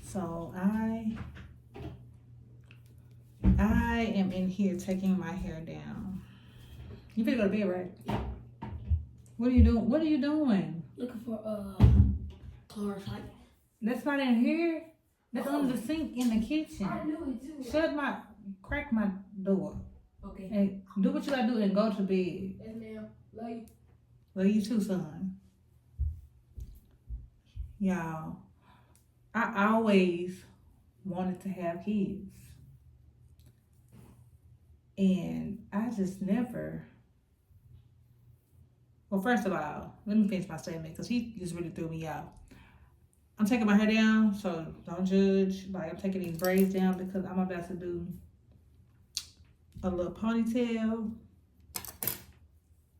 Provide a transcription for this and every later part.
So I am in here taking my hair down. You finna go to bed, right? What are you doing? What are you doing? Looking for cars like. That's not in here. That's under the sink in the kitchen. I knew it too. Crack my door. Okay. And do what you gotta do and go to bed. Yes, ma'am. Love you. Love you too, son. Y'all, I always wanted to have kids. And I just never. Well, first of all, let me finish my statement because he just really threw me out. I'm taking my hair down, so don't judge. Like, I'm taking these braids down because I'm about to do a little ponytail.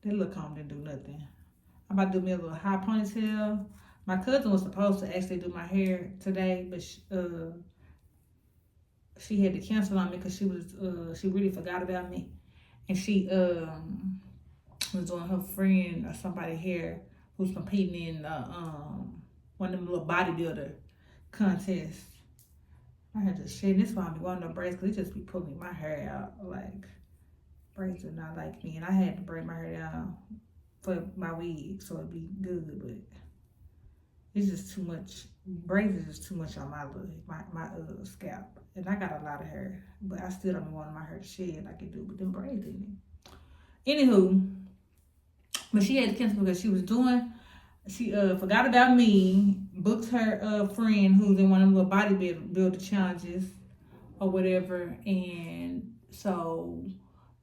That little comb didn't do nothing. I'm about to do me a little high ponytail. My cousin was supposed to actually do my hair today, but she had to cancel on me because she really forgot about me, and she was doing her friend or somebody hair who's competing in one of them little bodybuilder contests. I had to shit. This why I be wanting no braids because it just be pulling my hair out. Like, braids are not like me, and I had to braid my hair down for my wig so it'd be good, but it's just too much. Braids is just too much on my scalp, and I got a lot of hair, but I still don't be wanting my hair to shed like it do with them braids in it. Anywho, but she had to cancel because she forgot about me, booked her friend who's in one of them little bodybuilder challenges or whatever, and so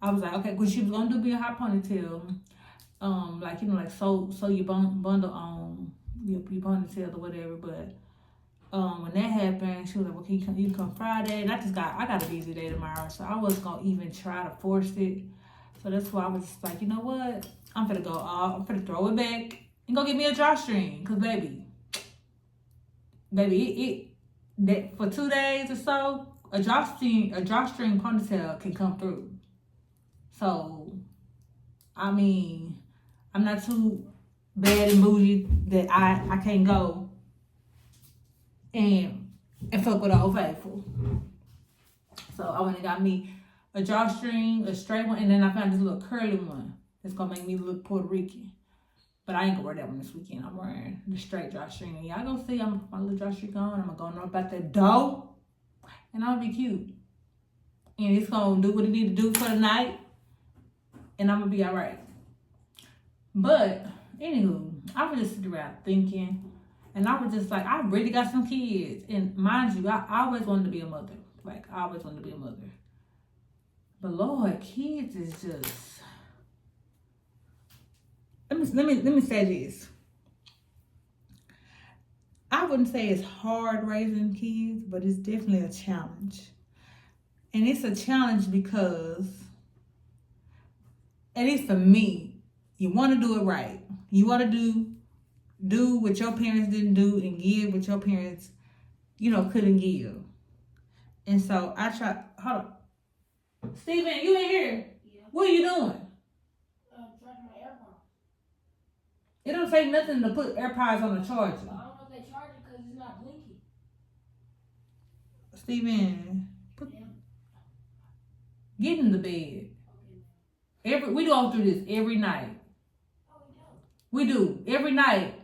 I was like, okay, because she was gonna do be a hot ponytail, like like sew your bundle on your ponytail or whatever, but when that happened, she was like, well, can you come Friday? And I got a busy day tomorrow, so I wasn't gonna even try to force it. So that's why I was just like, you know what? I'm gonna throw it back and go get me a drawstring. Cause baby, that for 2 days or so, a drawstring ponytail can come through. So, I mean, I'm not too bad and bougie that I can't go and fuck with Old Faithful. So I went and got me a drawstring, a straight one, and then I found this little curly one that's gonna make me look Puerto Rican. But I ain't gonna wear that one this weekend. I'm wearing the straight drawstring. And y'all gonna see I'm gonna put my little drawstring on. I'm gonna go up out that door, and I'm gonna be cute. And it's gonna do what it need to do for the night, and I'm gonna be all right. But anywho, I was just sitting around thinking, and I was just like, I really got some kids. And mind you, I always wanted to be a mother. Like, I always wanted to be a mother. But Lord, kids is just... Let me say this. I wouldn't say it's hard raising kids, but it's definitely a challenge. And it's a challenge because, at least for me, you want to do it right. You want to do what your parents didn't do and give what your parents, couldn't give. And so I try. Hold on, Steven, you in here? Yeah. What are you doing? Charging my AirPods. It don't take nothing to put AirPods on the charger. I don't know if they charge it because it's not blinking. Steven, get in the bed. Okay. We go through this every night. We do. Every night,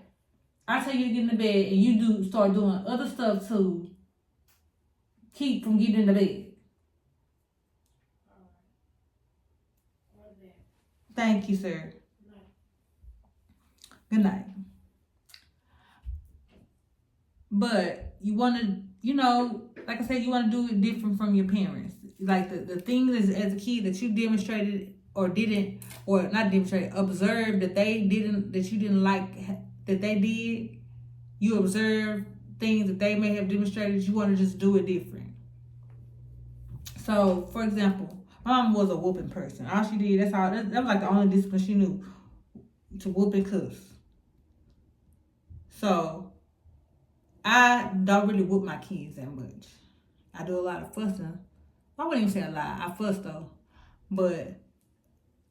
I tell you to get in the bed and you start doing other stuff to keep from getting in the bed. Thank you, sir. Good night. But you want to, like I said, you want to do it different from your parents. Like the things as a kid that you demonstrated or didn't, or not demonstrated, observed that you didn't like that they did. You observe things that they may have demonstrated. You want to just do it different. So, for example, my mom was a whooping person. All she did, that was like the only discipline she knew, to whoop and cuss. So, I don't really whoop my kids that much. I do a lot of fussing. I wouldn't even say a lot. I fuss though. But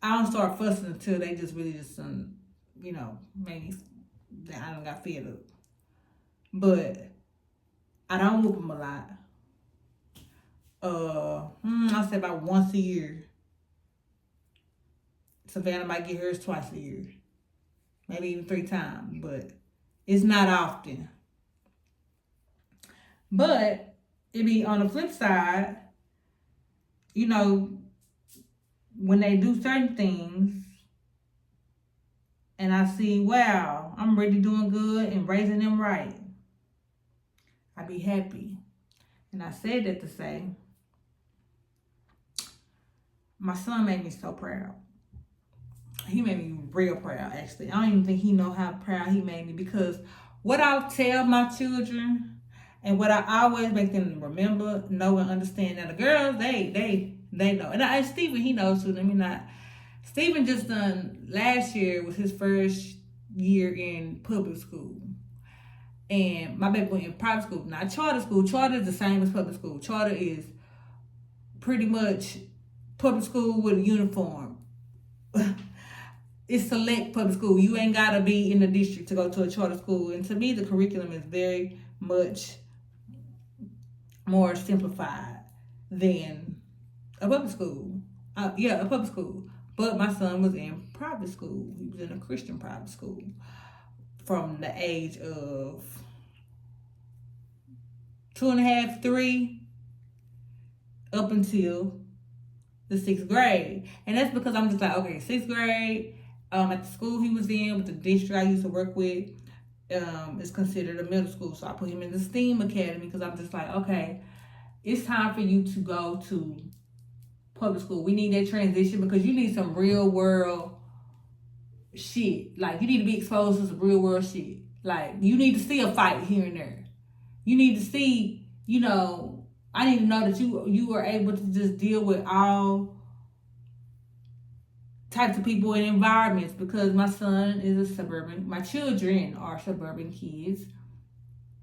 I don't start fussing until they just really maybe I don't got fed up. But I don't whoop him a lot. I'll say about once a year. Savannah might get hers twice a year, maybe even 3 times, but it's not often. But it be on the flip side, you know, when they do certain things, and I see, wow, I'm really doing good and raising them right, I be happy. And I said that to say, my son made me so proud. He made me real proud, actually. I don't even think he know how proud he made me, because what I tell my children and what I always make them remember, know, and understand. Now the girls, they know. And Stephen, he knows too. Let me not. Stephen just done, last year was his first year in public school. And my baby went in private school. Not charter school. Charter is the same as public school. Charter is pretty much public school with a uniform. It's select public school. You ain't gotta be in the district to go to a charter school. And to me, the curriculum is very much more simplified than a public school. A public school. But my son was in private school. He was in a Christian private school from the age of 2.5, 3, up until the 6th grade. And that's because I'm just like, okay, 6th grade, at the school he was in, with the district I used to work with, is considered a middle school. So I put him in the STEAM academy, because I'm just like, okay, it's time for you to go to public school. We need that transition, because you need some real world shit. Like, you need to be exposed to some real world shit. Like, you need to see a fight here and there. You need to see, I need to know that you are able to just deal with all types of people and environments, because my children are suburban kids.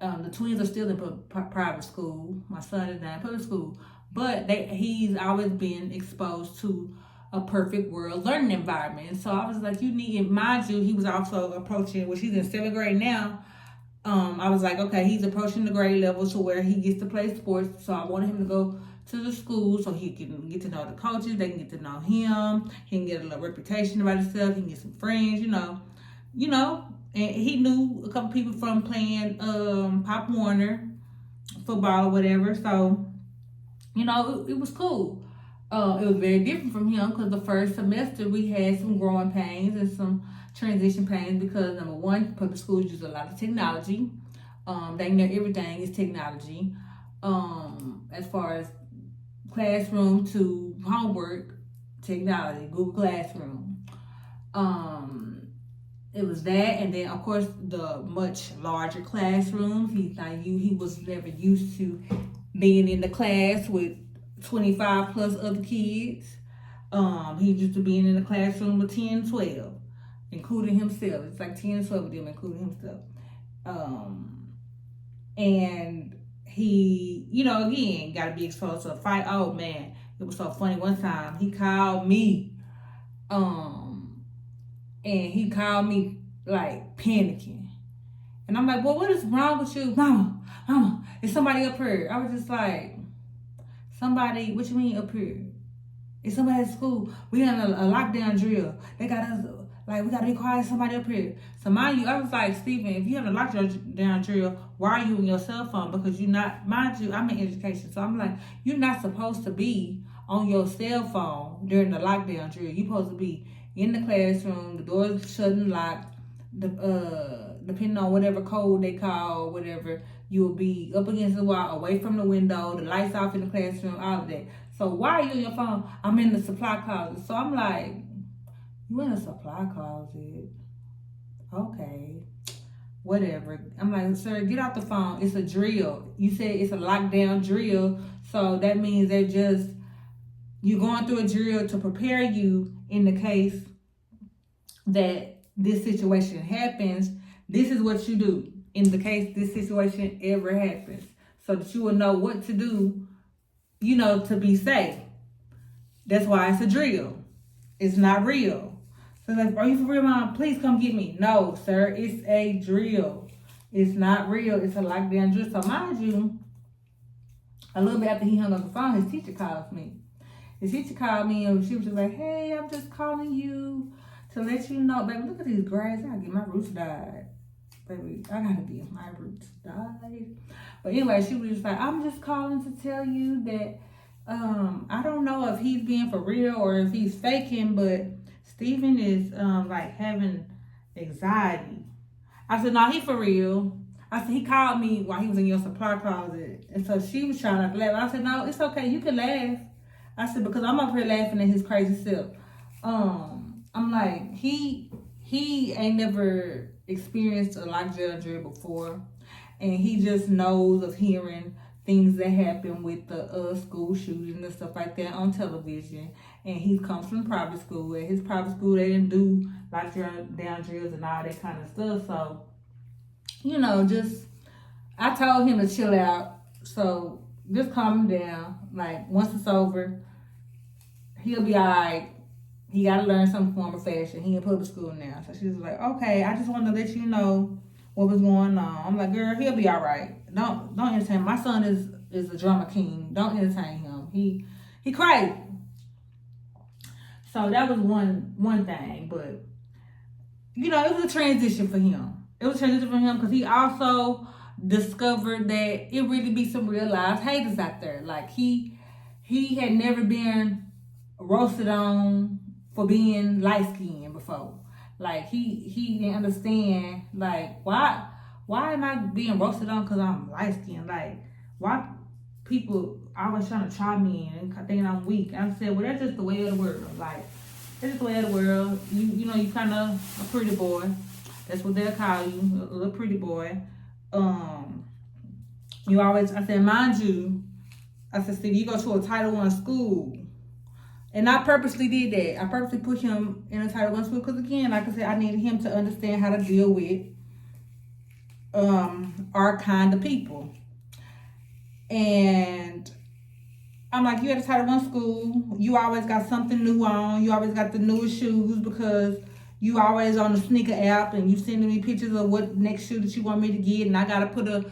The twins are still in private school. My son is now in public school. But he's always been exposed to a perfect world learning environment. And so I was like, mind you, he was also approaching, he's in 7th grade now. I was like, okay, he's approaching the grade level to where he gets to play sports. So I wanted him to go to the school so he can get to know the coaches. They can get to know him. He can get a little reputation about himself. He can get some friends, And he knew a couple people from playing Pop Warner football or whatever. So, it was cool. It was very different from him, because the first semester we had some growing pains and some transition pains, because number one, public schools use a lot of technology. They know everything is technology. As far as classroom to homework, technology, Google Classroom. It was that, and then of course the much larger classrooms. He was never used to being in the class with 25 plus other kids. He used to being in the classroom with 10, 12, including himself. It's like 10, 12 of them, including himself. And he, again, got to be exposed to a fight. Oh man, it was so funny. One time he called me, and he called me like panicking. And I'm like, well, what is wrong with you? Mama, is somebody up here? I was just like, somebody, what you mean up here? It's somebody at school. We in a lockdown drill. They got us, like, we got to be quiet, somebody up here. So mind you, I was like, Stephen, if you have a lockdown drill, why are you on your cell phone? Because mind you, I'm in education. So I'm like, you're not supposed to be on your cell phone during the lockdown drill. You're supposed to be in the classroom, the doors shut and locked, depending on whatever code they call, whatever, you'll be up against the wall, away from the window, the lights off in the classroom, all of that. So why are you on your phone? I'm in the supply closet. So I'm like, you in a supply closet? Okay, whatever. I'm like, sir, get off the phone. It's a drill. You said it's a lockdown drill. So that means you're going through a drill to prepare you in the case that this situation happens. This is what you do in the case this situation ever happens, so that you will know what to do, to be safe. That's why it's a drill. It's not real. So like, are you for real, Mom? Please come get me. No, sir, it's a drill. It's not real. It's a lockdown drill. So mind you, a little bit after he hung up the phone, his teacher calls me. His teacher called me and she was just like, "Hey, I'm just calling you to let you know, baby, look at these grass. I gotta get my roots dyed. Baby, I gotta get my roots dyed." But anyway, she was just like, "I'm just calling to tell you that I don't know if he's being for real or if he's faking, but Steven is like having anxiety." I said, "No, he for real." I said, "He called me while he was in your supply closet." And so she was trying not to laugh. I said, "No, it's okay. You can laugh." I said, "Because I'm up here laughing at his crazy self." I'm like, he ain't never experienced a lockjaw drill before. And he just knows of hearing things that happen with the school shootings and stuff like that on television. And he comes from private school. At his private school, they didn't do lockdown drills and all that kind of stuff. So, just I told him to chill out. So just calm him down. Like, once it's over, he'll be all right. He got to learn some form of fashion. He in public school now. So she was like, "Okay, I just wanted to let you know what was going on." I'm like, "Girl, he'll be all right. Don't entertain him. My son is a drama king. Don't entertain him. He crazy." So that was one thing. But, it was a transition for him. It was a transition for him because he also discovered that it really be some real live haters out there. Like, he had never been roasted on for being light skinned before. Like, he didn't understand, like, why am I being roasted on because I'm light skinned? Like, why people always trying to try me and thinking I'm weak? I said, well, that's just the way of the world. Like, it's just the way of the world. You kind of a pretty boy. That's what they'll call you, a little pretty boy. You always, I said, mind you, I said, Steve, you go to a Title I school. And I purposely did that. I purposely put him in a Title I school because, again, like I said, I needed him to understand how to deal with our kind of people. And I'm like, you at a Title I school, you always got something new on. You always got the newest shoes because you always on the sneaker app and you sending me pictures of what next shoe that you want me to get. And I got to put a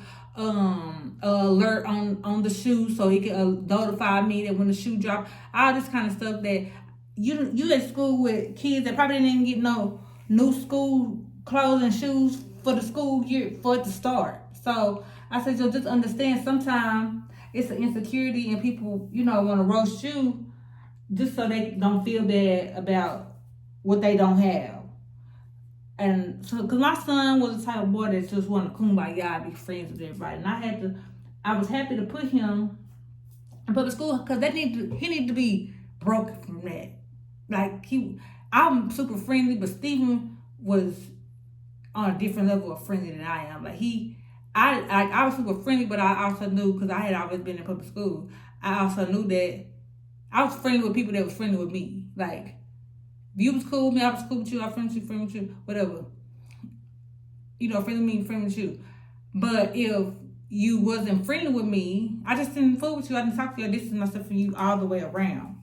alert on the shoe so he can notify me that when the shoe drop. All this kind of stuff that you at school with kids that probably didn't even get no new school clothes and shoes for the school year for it to start. So I said, so just understand sometimes it's an insecurity and people, want to roast you just so they don't feel bad about what they don't have. And so, because my son was the type of boy that just wanted to kumbaya and be friends with everybody. And I was happy to put him in public school because he needed to be broken from that. Like, I'm super friendly, but Steven was on a different level of friendly than I am. Like, I was super friendly, but I also knew, because I had always been in public school, I also knew that I was friendly with people that was friendly with me. Like, if you was cool with me, I was cool with you, I was friendly with you, whatever. Friendly with me, friendly with you. But if you wasn't friendly with me, I just didn't fool with you, I didn't talk to you, I distanced myself from you all the way around.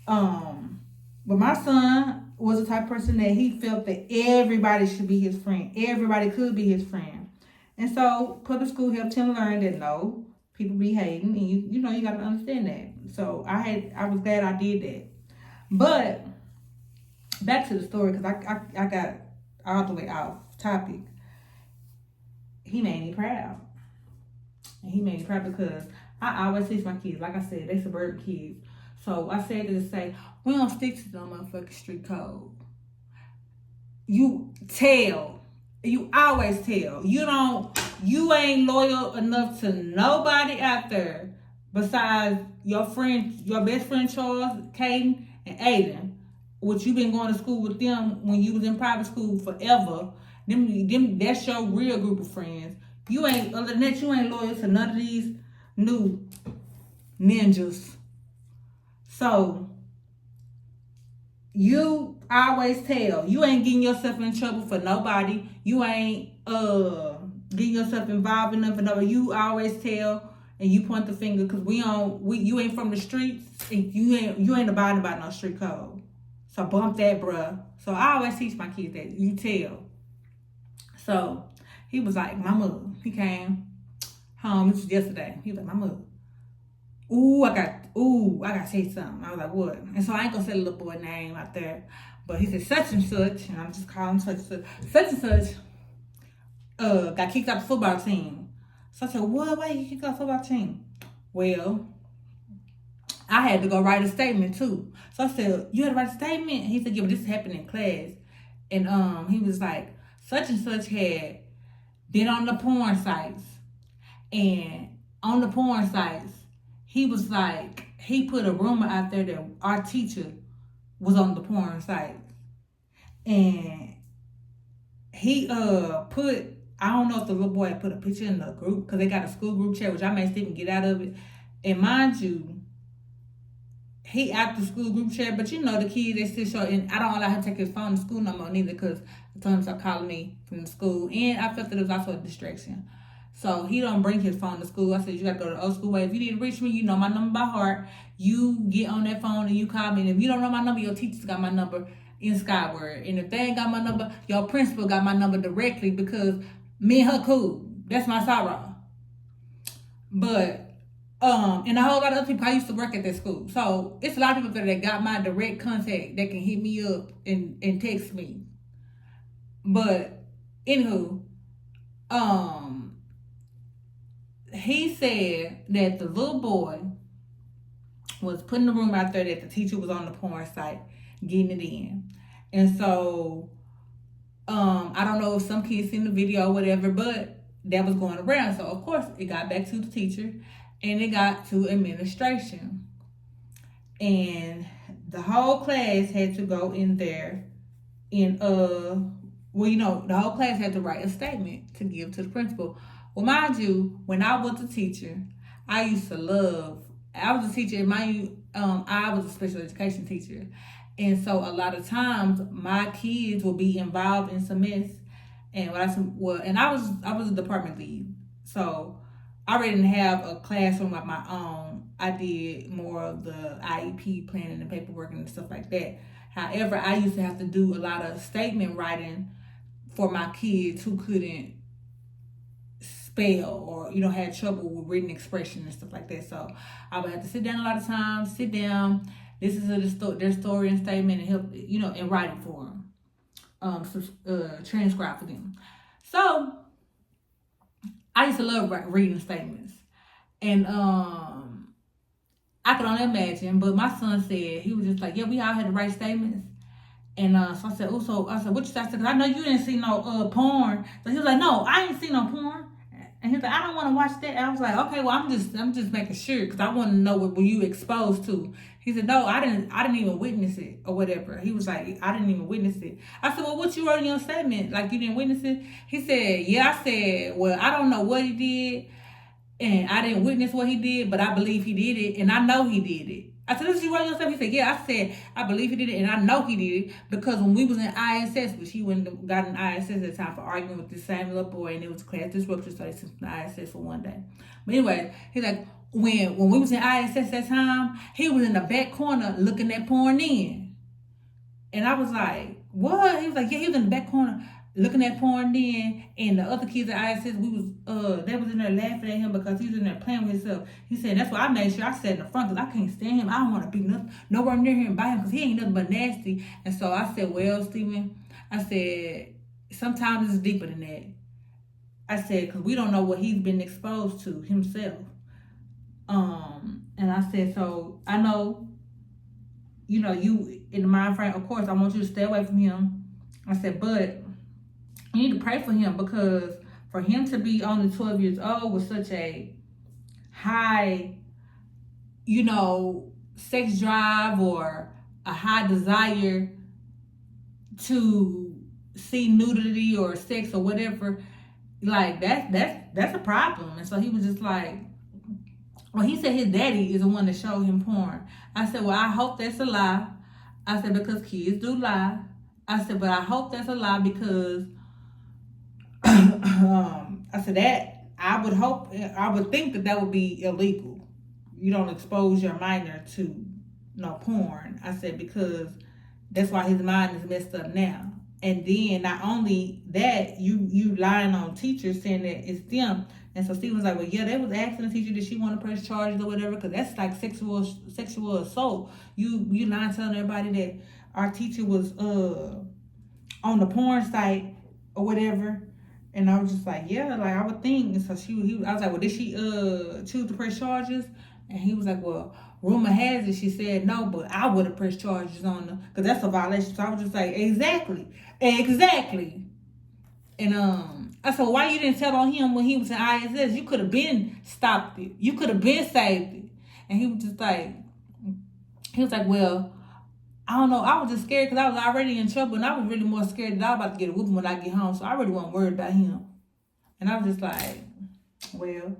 But my son was the type of person that he felt that everybody should be his friend. Everybody could be his friend. And so public school helped him learn that no, people be hating, and you gotta understand that. So I was glad I did that. But back to the story, because I got all the way off topic. He made me proud. And he made me proud because I always teach my kids, like I said, they suburban kids. So I said to say, we don't stick to the motherfucking street code. You always tell. You ain't loyal enough to nobody out there besides your best friend Charles, Caden, and Aiden, which you been going to school with them when you was in private school forever. Them that's your real group of friends. Other than that, you ain't loyal to none of these new ninjas. So you always tell. You ain't getting yourself in trouble for nobody. You ain't getting yourself involved in nothing for nobody. You always tell and you point the finger because you ain't from the streets and you ain't abiding by no street code. So bump that, bruh. So I always teach my kids that you tell. So He was like, Mama, he came home, this was yesterday. He was like, Mama, I got to say something. I was like, what? And so I ain't gonna say the little boy name out there, but he said such and such, and I'm just calling such and such. Such and such got kicked out the football team. So I said, what? Why you kicked out the football team? Well, I had to go write a statement too. So I said, you had to write a statement? He said, yeah, but this happened in class. And he was like, such and such had been on the porn sites. And on the porn sites, he was like, he put a rumor out there that our teacher was on the porn sites. And he put, I don't know if the little boy put a picture in the group, because they got a school group chat, which I may still can get out of it. And mind you, he out the school group chat, but you know the kids, they still show, and I don't allow him to take his phone to school no more neither, because I told him to start calling me from the school, and I felt that it was also a distraction. So he don't bring his phone to school. I said, you gotta go the old school way. If you need to reach me, you know my number by heart. You get on that phone and you call me, and if you don't know my number, your teacher's got my number in Skyward. And if they ain't got my number, your principal got my number directly, because me and her cool. That's my sorrow. But and a whole lot of other people, I used to work at that school. So it's a lot of people that got my direct contact that can hit me up and text me. But anywho, he said that the little boy was putting the rumor out there that the teacher was on the porn site getting it in. And so I don't know if some kids seen the video or whatever, but that was going around. So of course it got back to the teacher. And it got to administration. And the whole class had to go in there and the whole class had to write a statement to give to the principal. Well, mind you, when I was a teacher, I was a teacher, and I was a special education teacher. And so a lot of times my kids will be involved in some mess. And I was a department lead. So I already didn't have a classroom of my own. I did more of the IEP planning and paperwork and stuff like that. However, I used to have to do a lot of statement writing for my kids who couldn't spell or, had trouble with written expression and stuff like that. So I would have to sit down a lot of times, listen to their story and statement and help, and write it for them, transcribe for them. So I used to love reading statements. And I can only imagine, but my son said, he was just like, yeah, we all had to write statements. And so I said, what you said? Because I know you didn't see no porn. So he was like, no, I ain't seen no porn. And he was like, I don't want to watch that. And I was like, okay, well, I'm just making sure, because I want to know what were you exposed to. He said, no, I didn't even witness it or whatever. He was like, I didn't even witness it. I said, well, what you wrote in your statement? Like, you didn't witness it? He said, yeah. I said, well, I don't know what he did, and I didn't witness what he did, but I believe he did it, and I know he did it. I said, this is you wrote in your statement? He said, yeah. I said, I believe he did it, and I know he did it, because when we was in ISS, which he wouldn't have gotten ISS at the time for arguing with this same little boy, and it was class disruption, so they sent the ISS for one day. But anyway, he's like, when we was in ISS that time, he was in the back corner looking at porn in. And I was like, what? He was like, yeah, he was in the back corner looking at porn then, and the other kids at ISS, they was in there laughing at him because he was in there playing with himself. He said, that's why I made sure I sat in the front, because I can't stand him. I don't want to be nowhere near him by him, because he ain't nothing but nasty. And so I said, well, Stephen, I said, sometimes it's deeper than that. I said, because we don't know what he's been exposed to himself. And I said, so I know, you in the mind frame, of course, I want you to stay away from him. I said, but you need to pray for him, because for him to be only 12 years old with such a high, sex drive or a high desire to see nudity or sex or whatever, like that's a problem. And so he was just like, well, he said his daddy is the one that showed him porn. I said, well, I hope that's a lie. I said, because kids do lie. I said, but I hope that's a lie, because I said that I would think that would be illegal. You don't expose your minor to no porn. I said, because that's why his mind is messed up now. And then not only that, you lying on teachers saying that it's them. And so Stephen was like, well, yeah, they was asking the teacher did she want to press charges or whatever, because that's like sexual assault. You lying, telling everybody that our teacher was on the porn site or whatever. And I was just like, yeah, like I would think. And so I was like, well, did she choose to press charges? And he was like, well, rumor has it she said no, but I would have pressed charges on her because that's a violation. So I was just like, exactly. And I said, why you didn't tell on him when he was in ISS? You could have been stopped it. You could have been saved it. And he was like, well, I don't know. I was just scared because I was already in trouble, and I was really more scared that I was about to get a whooping when I get home. So I really wasn't worried about him. And I was just like, well,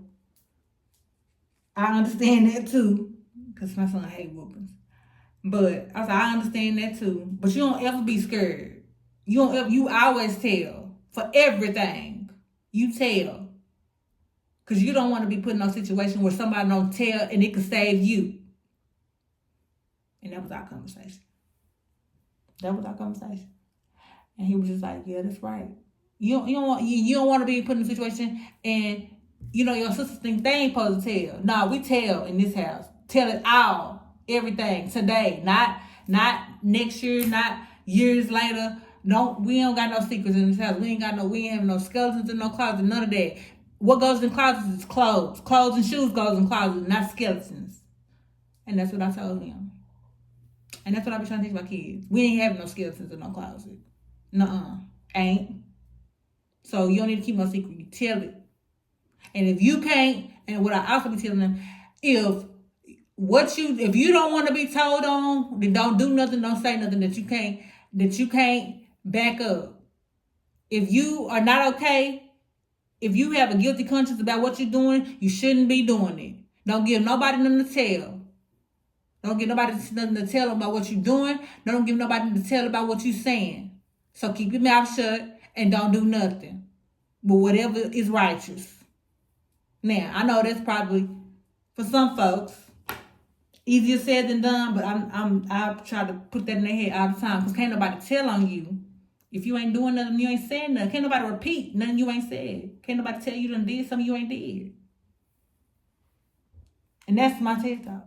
I understand that too, because my son hate whoopings. But I was like, I understand that too. But you don't ever be scared. You always tell for everything. You tell. Because you don't want to be put in a situation where somebody don't tell and it could save you. And that was our conversation. And he was just like, yeah, that's right. You don't want to be put in a situation and your sisters think they ain't supposed to tell. No, we tell in this house. Tell it all, everything today, not next year, not years later. No, we don't got no secrets in this house. We ain't having no skeletons in no closet, none of that. What goes in closets is clothes. Clothes and shoes goes in closets, not skeletons. And that's what I told him. And that's what I be trying to teach my kids. We ain't having no skeletons in no closet. Nuh-uh. Ain't. So you don't need to keep no secret. You tell it. And if you can't, and what I also be telling them, if you don't want to be told on, then don't do nothing, don't say nothing that you can't back up. If you are not okay, if you have a guilty conscience about what you're doing, you shouldn't be doing it. Don't give nobody nothing to tell. Don't give nobody nothing to tell about what you're doing. Don't give nobody to tell about what you're saying. So keep your mouth shut and don't do nothing. But whatever is righteous. Now, I know that's probably, for some folks, easier said than done, but I try to put that in their head all the time, because can't nobody tell on you. If you ain't doing nothing, you ain't saying nothing. Can't nobody repeat nothing you ain't said. Can't nobody tell you done did something you ain't did. And that's my TED Talk.